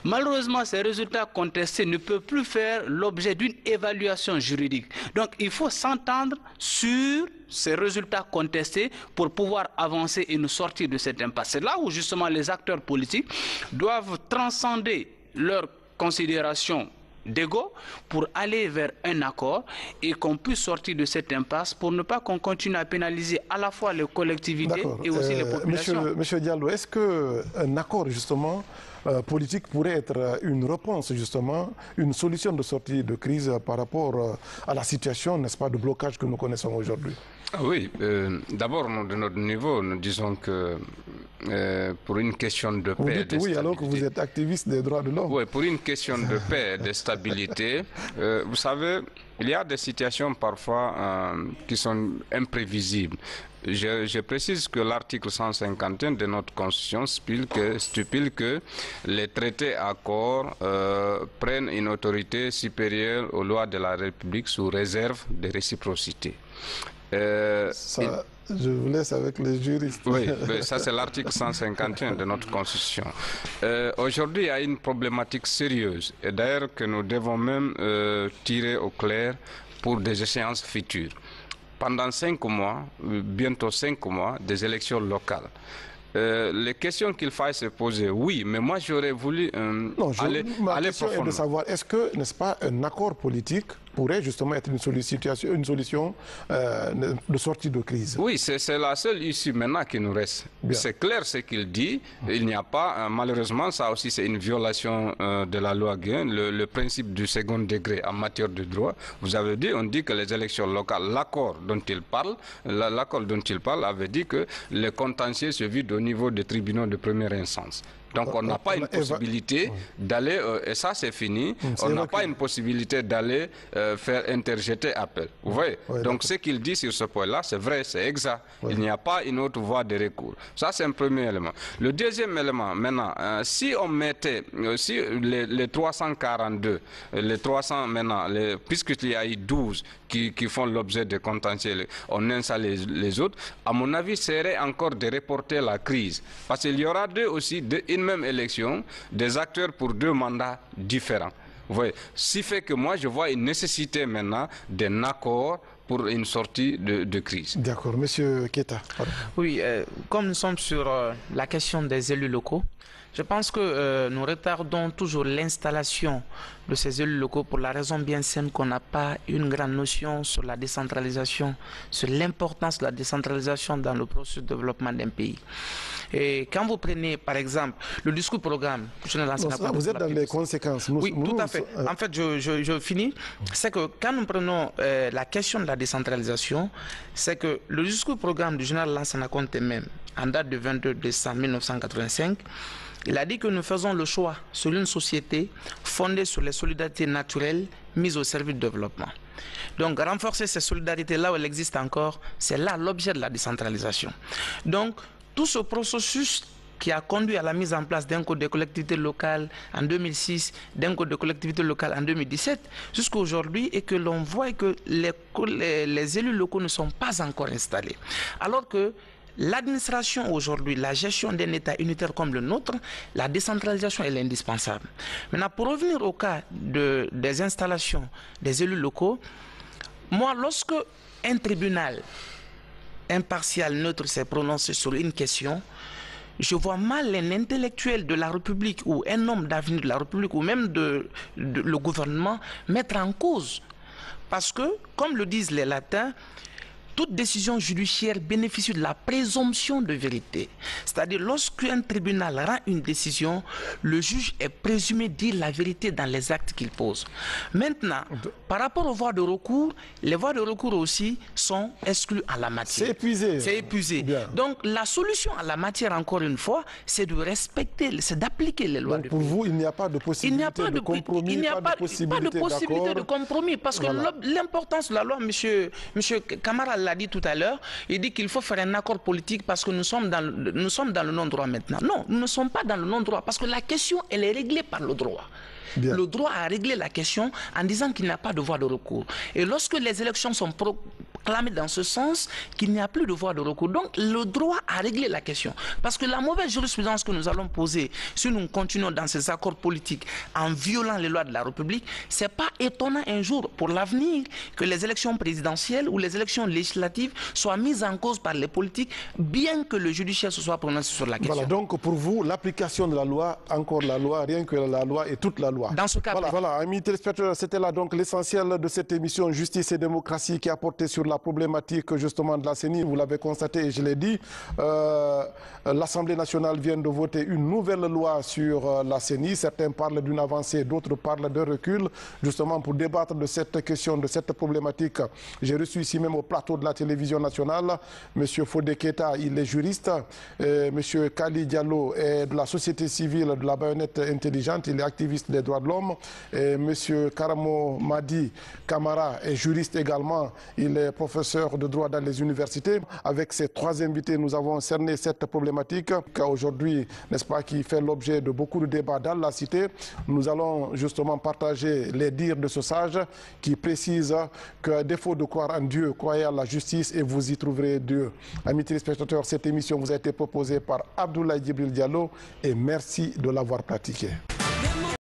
Malheureusement, ces résultats contestés ne peuvent plus faire l'objet d'une évaluation juridique. Donc, il faut s'entendre sur ces résultats contestés pour pouvoir avancer et nous sortir de cette impasse. C'est là où, justement, les acteurs politiques doivent transcender leurs considérations d'ego pour aller vers un accord et qu'on puisse sortir de cette impasse pour ne pas qu'on continue à pénaliser à la fois les collectivités et aussi les populations.
Monsieur Diallo, est-ce qu'un accord, justement, politique pourrait être une réponse, justement, une solution de sortie de crise par rapport à la situation, n'est-ce pas, de blocage que nous connaissons aujourd'hui?
Oui, d'abord, de notre niveau, nous disons que pour une question de paix...
Vous dites oui, alors que vous êtes activiste des droits de l'homme.
Oui, pour une question de paix, de stabilité, vous savez, il y a des situations parfois qui sont imprévisibles. Je précise que l'article 151 de notre Constitution stipule que les traités accords prennent une autorité supérieure aux lois de la République sous réserve de réciprocité.
Je vous laisse avec les juristes.
Oui, ça c'est l'article 151 de notre Constitution. Aujourd'hui, il y a une problématique sérieuse, et d'ailleurs que nous devons même tirer au clair pour des échéances futures. Pendant 5 mois, bientôt 5 mois, des élections locales. Les questions qu'il faille se poser, oui, mais moi j'aurais voulu aller
profondément. De savoir, est-ce que, n'est-ce pas, un accord politique pourrait justement être une solution de sortie de crise?
Oui, c'est la seule issue maintenant qui nous reste. C'est clair ce qu'il dit. Il n'y a pas, malheureusement, ça aussi c'est une violation de la loi Guin, le principe du second degré en matière de droit. Vous avez dit, on dit que les élections locales, l'accord dont il parle avait dit que les contentieux se vident au niveau des tribunaux de première instance. Donc on n'a pas une possibilité d'aller, et ça c'est fini, on n'a pas une possibilité d'aller faire interjeter appel. Vous voyez? Donc ce qu'il dit sur ce point-là, c'est vrai, c'est exact. Il n'y a pas une autre voie de recours. Ça c'est un premier élément. Le deuxième élément, maintenant, si on mettait, si les 342, les 300 maintenant, puisqu'il y a eu 12 qui font l'objet de contentieux, on installe les autres, à mon avis, serait encore de reporter la crise. Parce qu'il y aura une même élection, des acteurs pour 2 mandats différents. Vous voyez, ce qui fait que moi, je vois une nécessité maintenant d'un accord pour une sortie de crise.
D'accord. Monsieur Keita.
Oui, comme nous sommes sur la question des élus locaux, Je pense que nous retardons toujours l'installation de ces élus locaux pour la raison bien simple qu'on n'a pas une grande notion sur la décentralisation, sur l'importance de la décentralisation dans le processus de développement d'un pays. Et quand vous prenez par exemple le discours programme,
vous êtes dans les conséquences.
Oui, tout à fait. En fait, je finis. C'est que quand nous prenons la question de la décentralisation, c'est que le discours programme du général Lansana Conté même, en date du 22 décembre 1985, il a dit que nous faisons le choix sur une société fondée sur les solidarités naturelles mises au service du développement. Donc renforcer ces solidarités là où elles existent encore, c'est là l'objet de la décentralisation. Donc tout ce processus qui a conduit à la mise en place d'un code de collectivité locale en 2006, d'un code de collectivité locale en 2017, jusqu'à aujourd'hui, et que l'on voit que les élus locaux ne sont pas encore installés. Alors que l'administration aujourd'hui, la gestion d'un État unitaire comme le nôtre, la décentralisation elle est indispensable. Maintenant, pour revenir au cas des installations des élus locaux, moi, lorsque un tribunal impartial, neutre s'est prononcé sur une question, je vois mal un intellectuel de la République ou un homme d'avenir de la République ou même le gouvernement mettre en cause. Parce que, comme le disent les latins, toute décision judiciaire bénéficie de la présomption de vérité. C'est-à-dire, lorsqu'un tribunal rend une décision, le juge est présumé dire la vérité dans les actes qu'il pose. Maintenant, par rapport aux voies de recours, les voies de recours aussi sont exclues à la matière.
C'est épuisé.
C'est épuisé.
Bien.
Donc, la solution à la matière, encore une fois, c'est de respecter, c'est d'appliquer les lois.
Donc, pour vous, il n'y a pas de possibilité de compromis,
il n'y a pas de possibilité de compromis, parce que
voilà.
L'importance de la loi, monsieur Camara l'a dit tout à l'heure, il dit qu'il faut faire un accord politique parce que nous sommes dans le non-droit maintenant. Non, nous ne sommes pas dans le non-droit parce que la question, elle est réglée par le droit. Bien. Le droit a réglé la question en disant qu'il n'y a pas de voie de recours. Et lorsque les élections sont proclamées dans ce sens, qu'il n'y a plus de voie de recours. Donc le droit a réglé la question. Parce que la mauvaise jurisprudence que nous allons poser, si nous continuons dans ces accords politiques en violant les lois de la République, c'est pas étonnant un jour pour l'avenir que les élections présidentielles ou les élections législatives soient mises en cause par les politiques, bien que le judiciaire se soit prononcé sur la question.
Voilà, donc pour vous, l'application de la loi, encore la loi, rien que la loi et toute la loi.
Dans ce cas,
voilà, amis téléspectateurs, c'était là donc l'essentiel de cette émission Justice et démocratie qui a porté sur la problématique justement de la CENI. Vous l'avez constaté et je l'ai dit, l'Assemblée nationale vient de voter une nouvelle loi sur la CENI. Certains parlent d'une avancée, d'autres parlent d'un recul. Justement, pour débattre de cette question, de cette problématique, j'ai reçu ici même au plateau de la télévision nationale M. Fodé Keita, il est juriste, M. Kali Diallo est de la société civile de la baïonnette intelligente, il est activiste des droits de l'homme. M. Karamo Madi Kamara est juriste également, il est professeur de droit dans les universités. Avec ces trois invités, nous avons cerné cette problématique aujourd'hui, n'est-ce pas, qui fait l'objet de beaucoup de débats dans la cité. Nous allons justement partager les dires de ce sage qui précise qu'à défaut de croire en Dieu, croyez à la justice et vous y trouverez Dieu. Amis téléspectateurs, cette émission vous a été proposée par Abdoulaye Djibril Diallo et merci de l'avoir pratiquée.